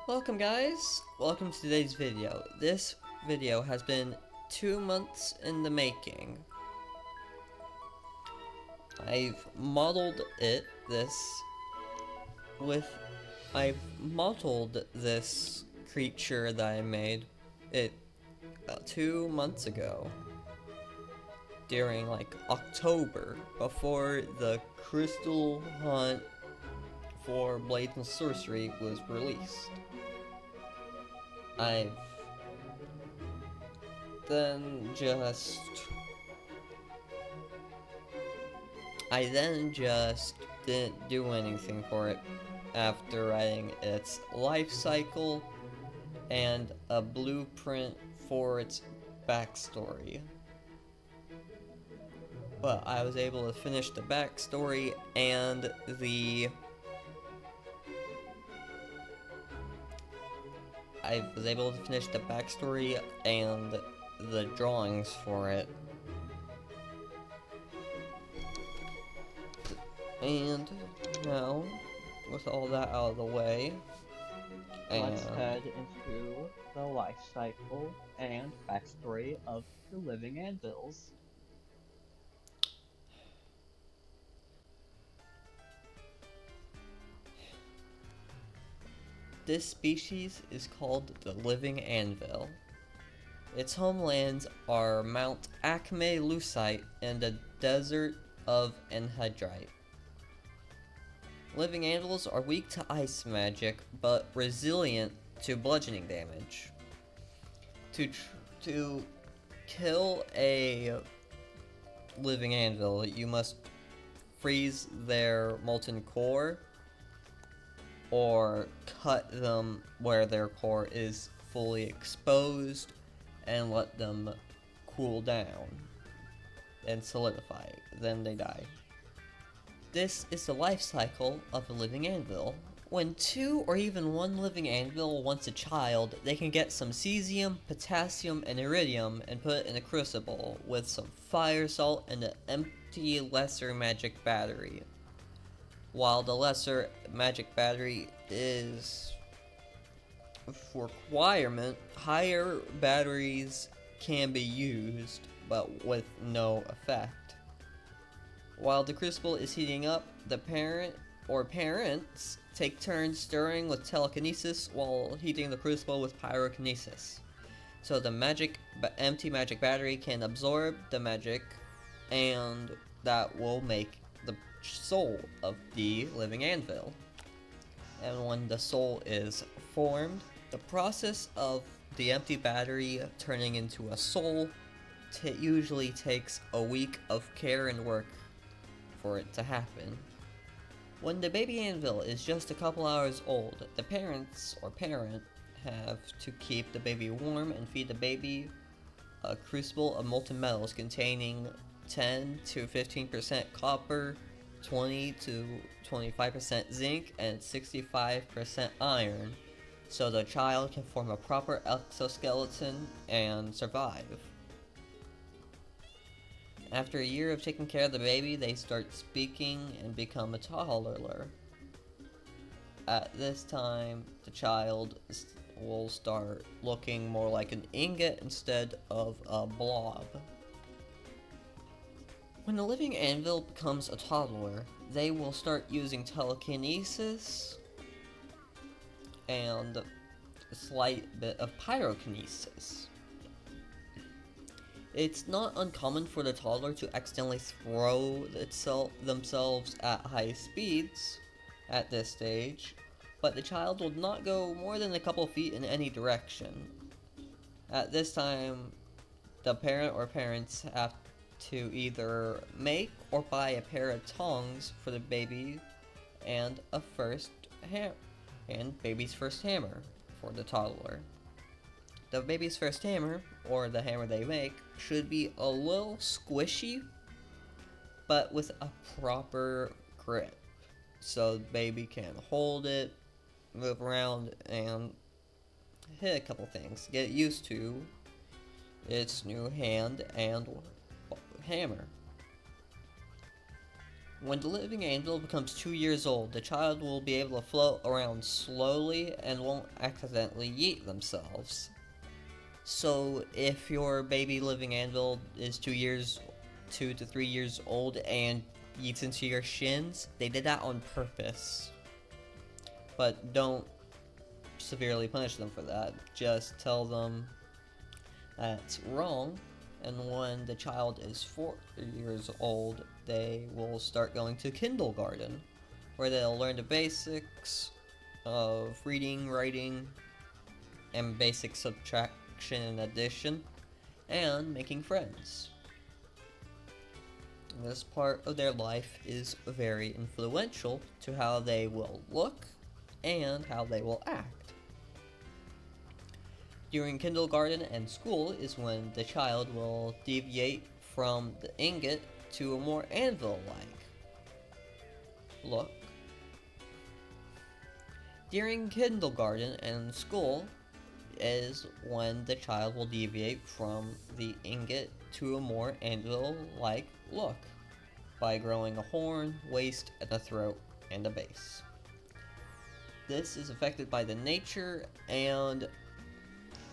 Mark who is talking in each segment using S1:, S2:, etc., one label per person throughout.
S1: Welcome guys, welcome to today's video. This video has been 2 months in the making. I've modeled with I've modeled this creature that I made it about 2 months ago during like October before the crystal hunt for Blades and Sorcery was released. I've then just I then just didn't do anything for it after writing its life cycle and a blueprint for its backstory. But I was able to finish the backstory and the drawings for it. And now, with all that out of the way,
S2: let's head into the life cycle and backstory of the living anvils.
S1: This species is called the living anvil. Its homelands are Mount Acme Lucite and the desert of Anhydrite. Living anvils are weak to ice magic, but resilient to bludgeoning damage. To kill a living anvil, you must freeze their molten core or cut them where their core is fully exposed and let them cool down and solidify. Then they die. This is the life cycle of a living anvil. When 2 or even 1 living anvil wants a child, they can get some cesium, potassium, and iridium and put it in a crucible with some fire salt and an empty lesser magic battery. While the lesser magic battery is requirement, higher batteries can be used, but with no effect. While the crucible is heating up, the parent or parents take turns stirring with telekinesis while heating the crucible with pyrokinesis. So the empty magic battery can absorb the magic, and that will make the soul of the living anvil. And when the soul is formed, the process of the empty battery turning into a soul usually takes a week of care and work for it to happen. When the baby anvil is just a couple hours old, the parents or parent have to keep the baby warm and feed the baby a crucible of molten metals containing 10 to 15% copper, 20 to 25% zinc, and 65% iron, so the child can form a proper exoskeleton and survive. After a year of taking care of the baby, they start speaking and become a toddler. At this time, the child will start looking more like an ingot instead of a blob. When the living anvil becomes a toddler, they will start using telekinesis and a slight bit of pyrokinesis. It's not uncommon for the toddler to accidentally throw themselves at high speeds at this stage, but the child will not go more than a couple feet in any direction. At this time, the parent or parents have to either make or buy a pair of tongs for the baby and baby's first hammer for the toddler. The baby's first hammer, or the hammer they make, should be a little squishy, but with a proper grip, so the baby can hold it, move around, and hit a couple things. Get used to its new hand and hammer. When the living anvil becomes 2 years old, the child will be able to float around slowly and won't accidentally yeet themselves. So if your baby living anvil is 2 to 3 years old and yeets into your shins, they did that on purpose. But don't severely punish them for that. Just tell them that's wrong, and when the child is 4 years old, they will start going to kindergarten, where they'll learn the basics of reading, writing, and basic subtraction and addition, and making friends. This part of their life is very influential to how they will look and how they will act. During kindergarten and school is when the child will deviate from the ingot to a more anvil-like look. During kindergarten and school is when the child will deviate from the ingot to a more anvil-like look by growing a horn, waist, and a throat and a base. This is affected by the nature and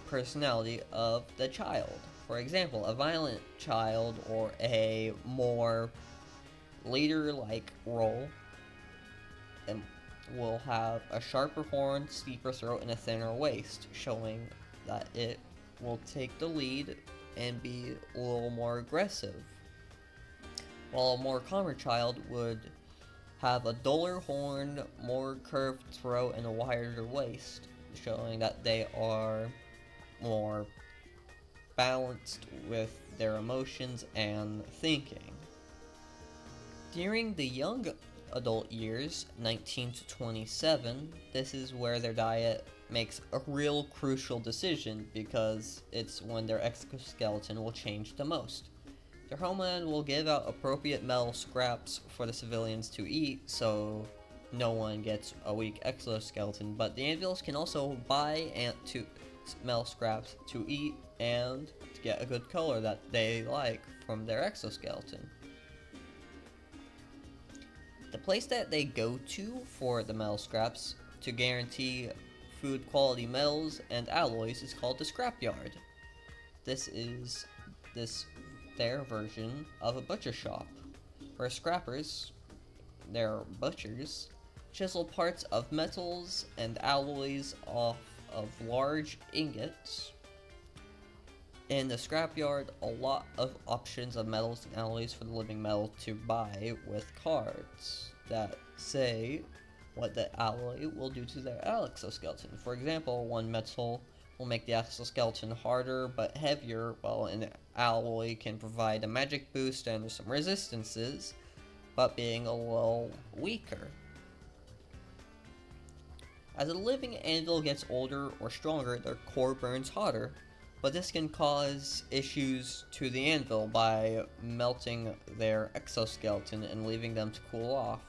S1: personality of the child. For example, a violent child or a more leader-like role will have a sharper horn, steeper throat, and a thinner waist, showing that it will take the lead and be a little more aggressive. While a more calmer child would have a duller horn, more curved throat, and a wider waist, showing that they are more balanced with their emotions and thinking. During the young adult years, 19 to 27, this is where their diet makes a real crucial decision because it's when their exoskeleton will change the most. Their homeland will give out appropriate metal scraps for the civilians to eat, so no one gets a weak exoskeleton, but the anvils can also buy metal scraps to eat and to get a good color that they like from their exoskeleton. The place that they go to for the metal scraps to guarantee food quality metals and alloys is called the scrapyard. This is their version of a butcher shop, where scrappers, their butchers, chisel parts of metals and alloys off of large ingots. In the scrapyard, a lot of options of metals and alloys for the living metal to buy with cards that say what the alloy will do to their exoskeleton. For example, one metal will make the exoskeleton harder but heavier, while an alloy can provide a magic boost and some resistances, but being a little weaker. As a living anvil gets older or stronger, their core burns hotter, but this can cause issues to the anvil by melting their exoskeleton and leaving them to cool off,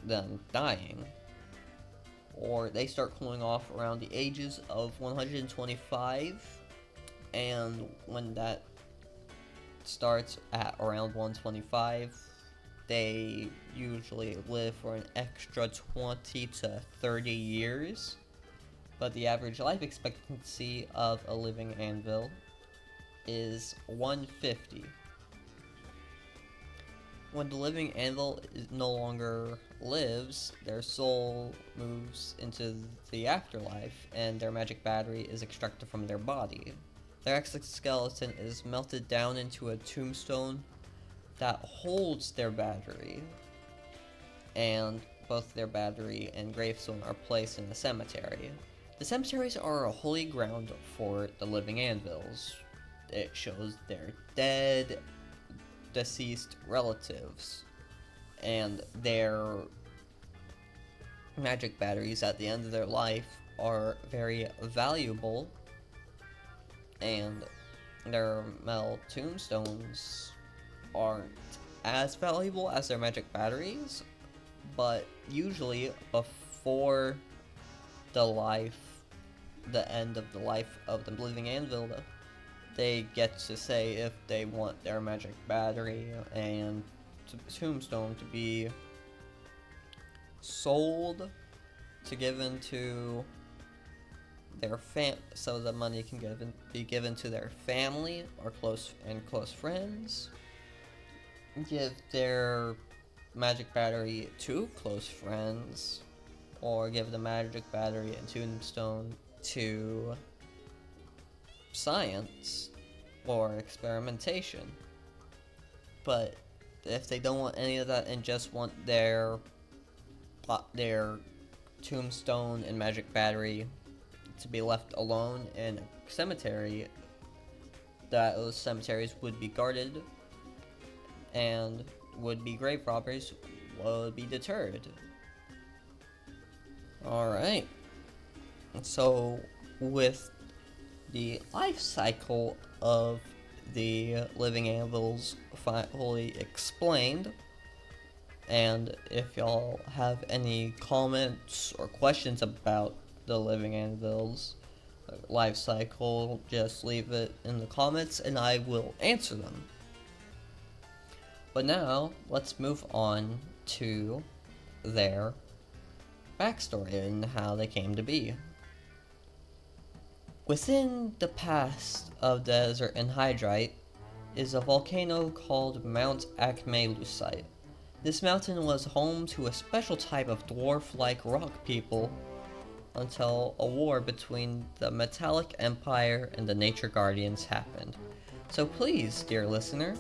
S1: then dying. Or they start cooling off around the ages of 125, and when that starts at around 125, they usually live for an extra 20 to 30 years, but the average life expectancy of a living anvil is 150. When the living anvil no longer lives, their soul moves into the afterlife, and their magic battery is extracted from their body. Their exoskeleton is melted down into a tombstone that holds their battery, and both their battery and gravestone are placed in a cemetery. The cemeteries are a holy ground for the living anvils. It shows their dead, deceased relatives, and their magic batteries at the end of their life are very valuable, and their metal tombstones aren't as valuable as their magic batteries, but usually before the end of the life of the living anvil, they get to say if they want their magic battery and tombstone to be sold to give into their so the money can be given to their family or close friends. Give their magic battery to close friends, or give the magic battery and tombstone to science or experimentation. But if they don't want any of that and just want their tombstone and magic battery to be left alone in a cemetery, that those cemeteries would be guarded and would-be grave robbers would be deterred. Alright, so with the life cycle of the living anvils fully explained, and if y'all have any comments or questions about the living anvils life cycle, just leave it in the comments and I will answer them. But now, let's move on to their backstory and how they came to be. Within the past of desert anhydrite is a volcano called Mount Acme-Lucite. This mountain was home to a special type of dwarf-like rock people until a war between the Metallic Empire and the Nature Guardians happened. So please, dear listener,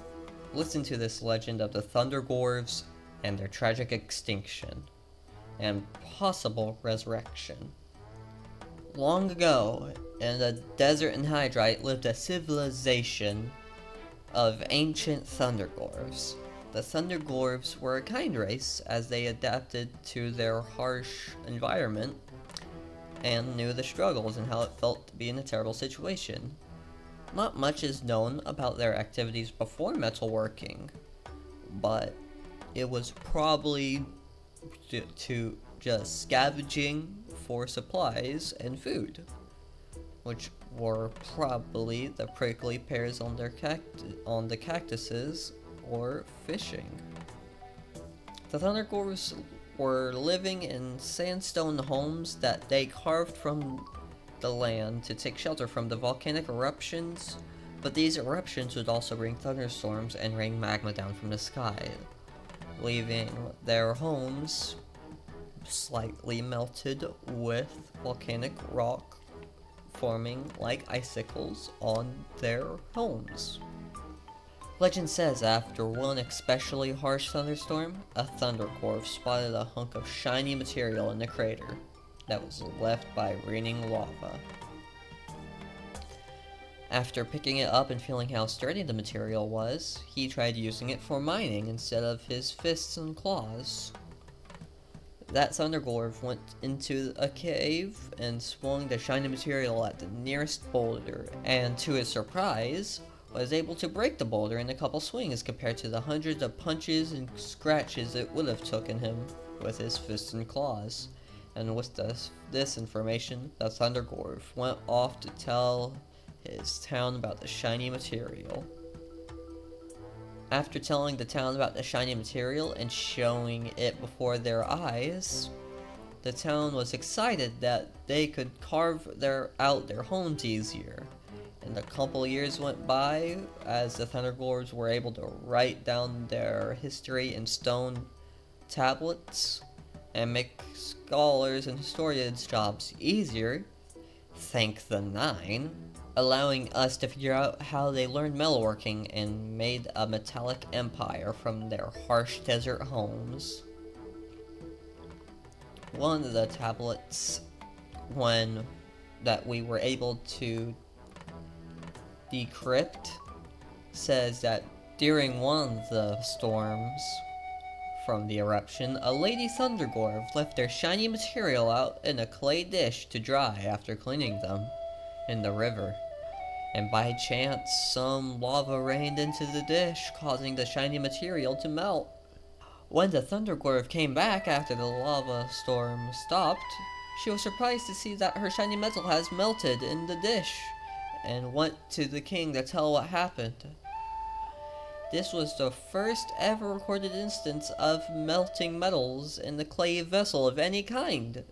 S1: listen to this legend of the Thundergorves and their tragic extinction and possible resurrection. Long ago, in the desert anhydrite lived a civilization of ancient Thundergorves. The Thundergorves were a kind race as they adapted to their harsh environment and knew the struggles and how it felt to be in a terrible situation. Not much is known about their activities before metalworking, but it was probably to just scavenging for supplies and food, which were probably the prickly pears on the cactuses, or fishing. The Thundergorves were living in sandstone homes that they carved from the land to take shelter from the volcanic eruptions, but these eruptions would also bring thunderstorms and rain magma down from the sky, leaving their homes slightly melted with volcanic rock forming like icicles on their homes. Legend says after one especially harsh thunderstorm, a Thundergorv spotted a hunk of shiny material in the crater that was left by raining lava. After picking it up and feeling how sturdy the material was, he tried using it for mining instead of his fists and claws. That Thundergorv went into a cave and swung the shiny material at the nearest boulder, and to his surprise, was able to break the boulder in a couple swings compared to the hundreds of punches and scratches it would have taken him with his fists and claws. And with this information, the Thundergorv went off to tell his town about the shiny material. After telling the town about the shiny material and showing it before their eyes, the town was excited that they could carve out their homes easier. And a couple years went by as the Thundergorves were able to write down their history in stone tablets and make scholars and historians' jobs easier, thank the Nine, allowing us to figure out how they learned metalworking and made a metallic empire from their harsh desert homes. One of the tablets that we were able to decrypt says that during one of the storms from the eruption, a lady Thundergorv left their shiny material out in a clay dish to dry after cleaning them in the river. And by chance, some lava rained into the dish, causing the shiny material to melt. When the Thundergorv came back after the lava storm stopped, she was surprised to see that her shiny metal has melted in the dish, and went to the king to tell what happened. This was the first ever recorded instance of melting metals in the clay vessel of any kind,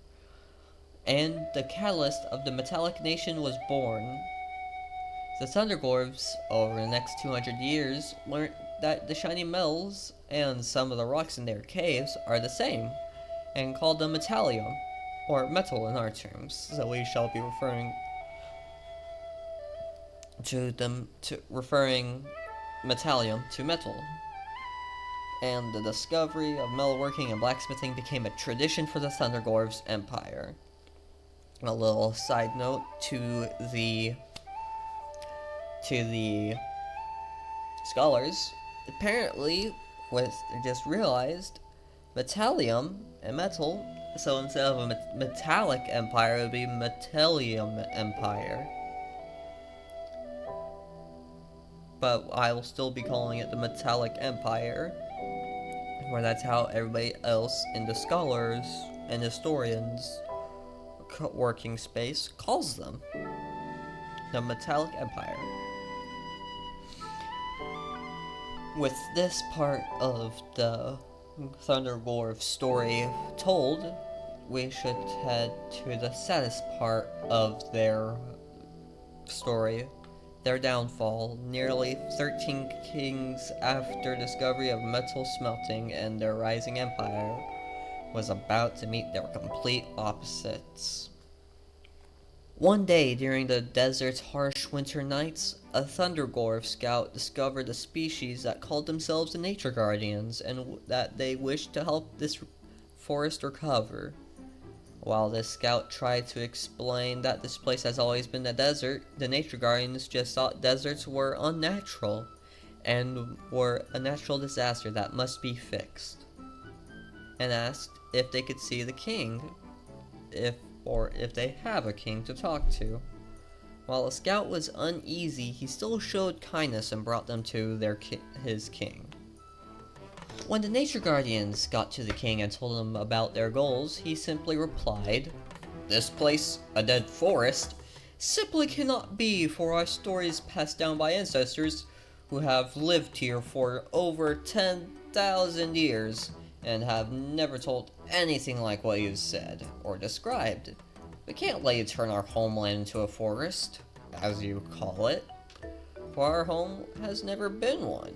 S1: and the catalyst of the metallic nation was born. The Thundergorves, over the next 200 years, learned that the shiny metals and some of the rocks in their caves are the same, and called them metallium, or metal in our terms, so we shall be referring to them to referring metallium to metal. And the discovery of metalworking and blacksmithing became a tradition for the Thundergorves Empire. A little side note to the scholars, apparently, what they just realized, metallium and metal, so instead of a metallic empire, it would be metallium empire. But I will still be calling it the metallic empire, where that's how everybody else in the scholars and historians working space calls them. The metallic empire. With this part of the Thundergorf story told, we should head to the saddest part of their story, their downfall, nearly 13 kings after discovery of metal smelting and their rising empire was about to meet their complete opposites. One day during the desert's harsh winter nights, a Thundergorf scout discovered a species that called themselves the Nature Guardians and that they wished to help this forest recover. While this scout tried to explain that this place has always been a desert, the Nature Guardians just thought deserts were unnatural and were a natural disaster that must be fixed, and asked if they could see the king, if they have a king to talk to. While the scout was uneasy, he still showed kindness and brought them to his king. When the Nature Guardians got to the king and told him about their goals, he simply replied, "This place, a dead forest, simply cannot be, for our stories passed down by ancestors who have lived here for over 10,000 years and have never told anything like what you've said or described. We can't let you turn our homeland into a forest, as you call it, for our home has never been one."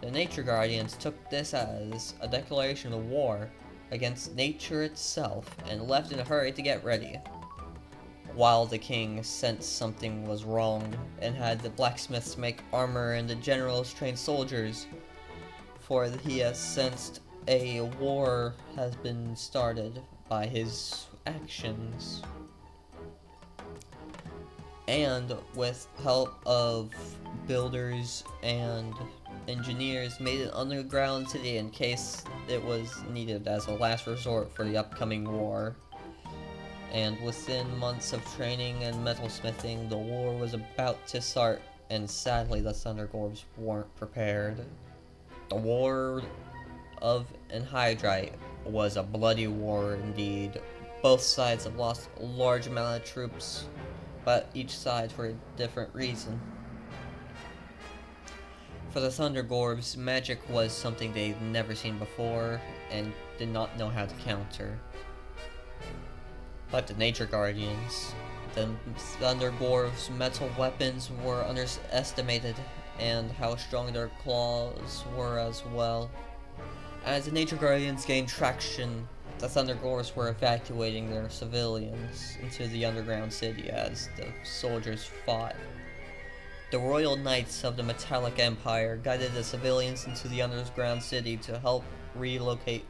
S1: The Nature Guardians took this as a declaration of war against nature itself and left in a hurry to get ready. While the king sensed something was wrong and had the blacksmiths make armor and the generals train soldiers, for he has sensed a war has been started by his actions. And with help of builders and engineers, made an underground city in case it was needed as a last resort for the upcoming war. And within months of training and metalsmithing, the war was about to start, and sadly the Thundergorves weren't prepared. The War of Anhydrite was a bloody war indeed. Both sides have lost a large amount of troops, but each side for a different reason. For the Thundergorves, magic was something they'd never seen before and did not know how to counter. But the Nature Guardians, the Thundergorves' metal weapons were underestimated, and how strong their claws were as well. As the Nature Guardians gained traction, the Thundergorves were evacuating their civilians into the underground city as the soldiers fought. The Royal Knights of the Metallic Empire guided the civilians into the underground city to help relocate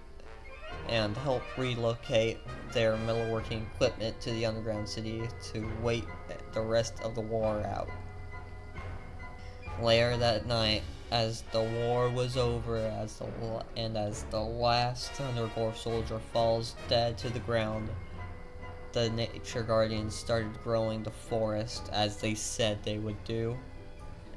S1: their metalworking equipment to the underground city to wait the rest of the war out. Later that night, as the war was over, as the last Thundergorf soldier falls dead to the ground, the Nature Guardians started growing the forest as they said they would do.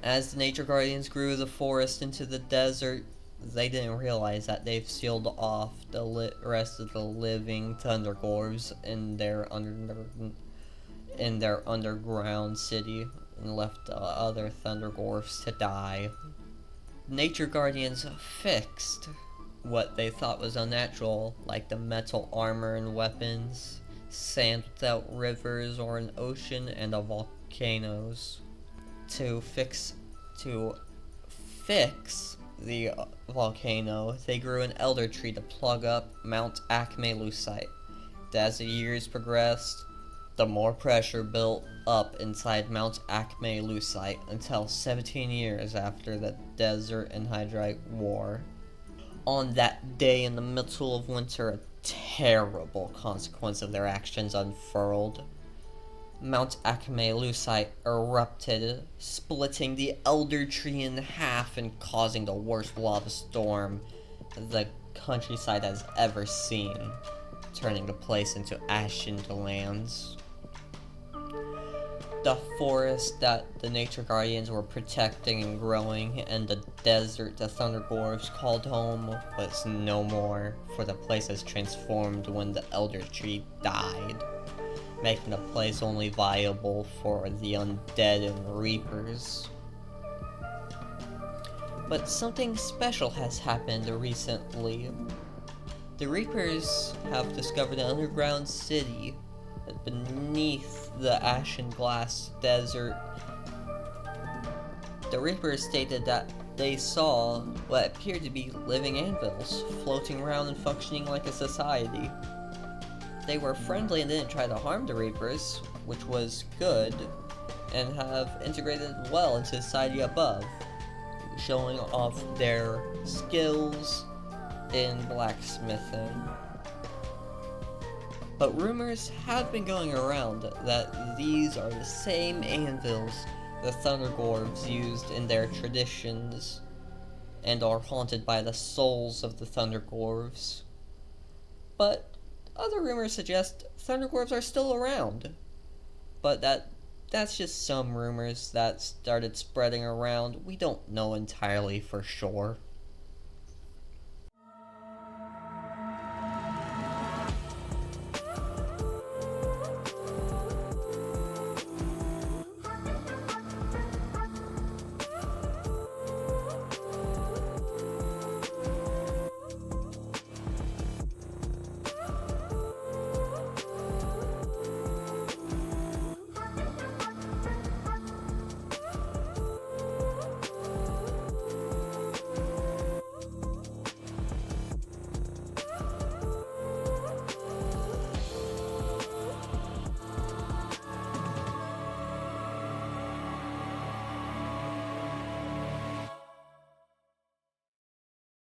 S1: As the Nature Guardians grew the forest into the desert, they didn't realize that they've sealed off the rest of the living Thundergorves in their underground city and left the other Thundergorfs to die. nature guardians fixed what they thought was unnatural, like the metal armor and weapons, sand without rivers or an ocean, and the volcanoes. To fix the volcano, they grew an elder tree to plug up Mount Acme Lucite. As the years progressed, the more pressure built up inside Mount Acme Lucite until 17 years after the Desert Anhydrite War. On that day in the middle of winter, a terrible consequence of their actions unfurled. Mount Acme Lucite erupted, splitting the elder tree in half and causing the worst lava storm the countryside has ever seen, turning the place into ashen lands. The forest that the nature guardians were protecting and growing, and the desert the Thunder Dwarves called home, was no more, for the place has transformed when the elder tree died, making the place only viable for the undead and reapers. But something special has happened recently. The reapers have discovered an underground city beneath the ashen glass desert. The reapers stated that they saw what appeared to be living anvils floating around and functioning like a society. They were friendly and didn't try to harm the reapers, which was good, and have integrated well into society above, showing off their skills in blacksmithing. But rumors have been going around that these are the same anvils the Thunder Dwarves used in their traditions, and are haunted by the souls of the Thunder Dwarves. But other rumors suggest Thunder Dwarves are still around, but that's just some rumors that started spreading around. We don't know entirely for sure.